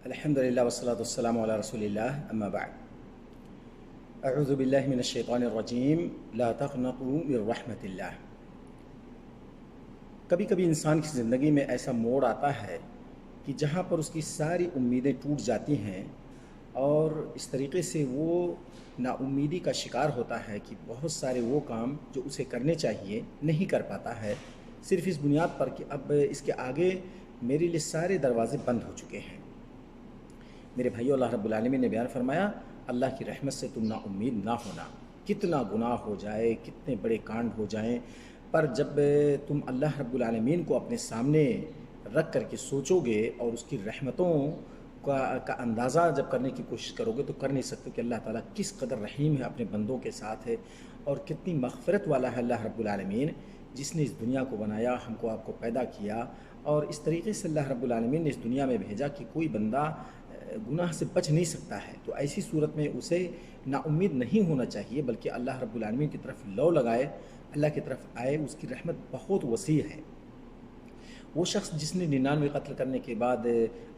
الحمدللہ والصلاة والسلام علی رسول اللہ اما بعد اعوذ باللہ من الشیطان الرجیم لا تقنطوا من رحمت اللہ۔ کبھی کبھی انسان کی زندگی میں ایسا موڑ آتا ہے کہ جہاں پر اس کی ساری امیدیں ٹوٹ جاتی ہیں اور اس طریقے سے وہ نا امیدی کا شکار ہوتا ہے کہ بہت سارے وہ کام جو اسے کرنے چاہیے نہیں کر پاتا ہے، صرف اس بنیاد پر کہ اب اس کے آگے میرے لیے سارے دروازے بند ہو چکے ہیں۔ میرے بھائیو، اللہ رب العالمین نے بیان فرمایا، اللہ کی رحمت سے تم نا امید نہ ہونا۔ کتنا گناہ ہو جائے، کتنے بڑے کانڈ ہو جائیں، پر جب تم اللہ رب العالمین کو اپنے سامنے رکھ کر کے سوچو گے اور اس کی رحمتوں کا اندازہ جب کرنے کی کوشش کرو گے تو کر نہیں سکتے کہ اللہ تعالیٰ کس قدر رحیم ہے اپنے بندوں کے ساتھ ہے، اور کتنی مغفرت والا ہے اللہ رب العالمین، جس نے اس دنیا کو بنایا، ہم کو آپ کو پیدا کیا، اور اس طریقے سے اللہ رب العالمین نے اس دنیا میں بھیجا کہ کوئی بندہ گناہ سے بچ نہیں سکتا ہے۔ تو ایسی صورت میں اسے نا امید نہیں ہونا چاہیے، بلکہ اللہ رب العالمین کی طرف لو لگائے، اللہ کی طرف آئے۔ اس کی رحمت بہت وسیع ہے۔ وہ شخص جس نے 99 قتل کرنے کے بعد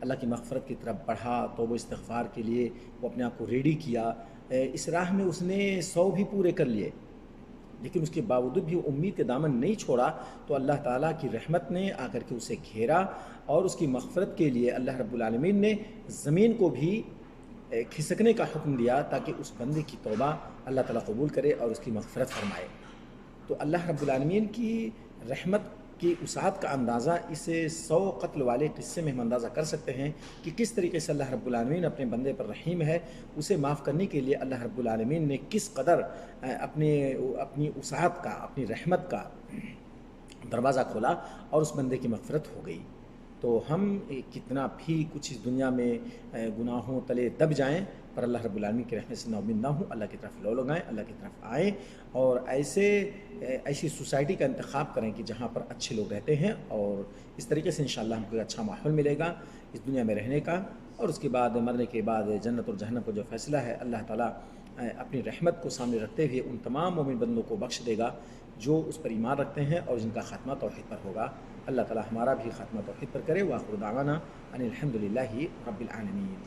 اللہ کی مغفرت کی طرف بڑھا، توبہ استغفار کے لیے وہ اپنے آپ کو ریڈی کیا، اس راہ میں اس نے 100 بھی پورے کر لیے، لیکن اس کے باوجود بھی امید کے دامن نہیں چھوڑا، تو اللہ تعالیٰ کی رحمت نے آ کر کے اسے گھیرا، اور اس کی مغفرت کے لیے اللہ رب العالمین نے زمین کو بھی کھسکنے کا حکم دیا تاکہ اس بندے کی توبہ اللہ تعالیٰ قبول کرے اور اس کی مغفرت فرمائے۔ تو اللہ رب العالمین کی رحمت کی وسعت کا اندازہ اس 100 قتل والے قصے میں ہم اندازہ کر سکتے ہیں کہ کس طریقے سے اللہ رب العالمین اپنے بندے پر رحیم ہے۔ اسے معاف کرنے کے لیے اللہ رب العالمین نے کس قدر اپنی وسعت کا، اپنی رحمت کا دروازہ کھولا اور اس بندے کی مغفرت ہو گئی۔ تو ہم کتنا بھی کچھ اس دنیا میں گناہوں تلے دب جائیں، پر اللہ رب العالمین کی رحمت سے نا امید نہ ہوں، اللہ کی طرف لو لگائیں، اللہ کی طرف آئیں، اور ایسی سوسائٹی کا انتخاب کریں کہ جہاں پر اچھے لوگ رہتے ہیں، اور اس طریقے سے انشاءاللہ ہم کو ایک اچھا ماحول ملے گا اس دنیا میں رہنے کا، اور اس کے بعد مرنے کے بعد جنت اور جہنم کا جو فیصلہ ہے اللہ تعالیٰ اپنی رحمت کو سامنے رکھتے ہوئے ان تمام مومن بندوں کو بخش دے گا جو اس پر ایمان رکھتے ہیں اور جن کا خاتمہ توحید پر ہوگا۔ اللہ تعالیٰ ہمارا بھی خاتمہ توحید پر کرے۔ وآخر دعوانا ان الحمد للہ رب العالمین۔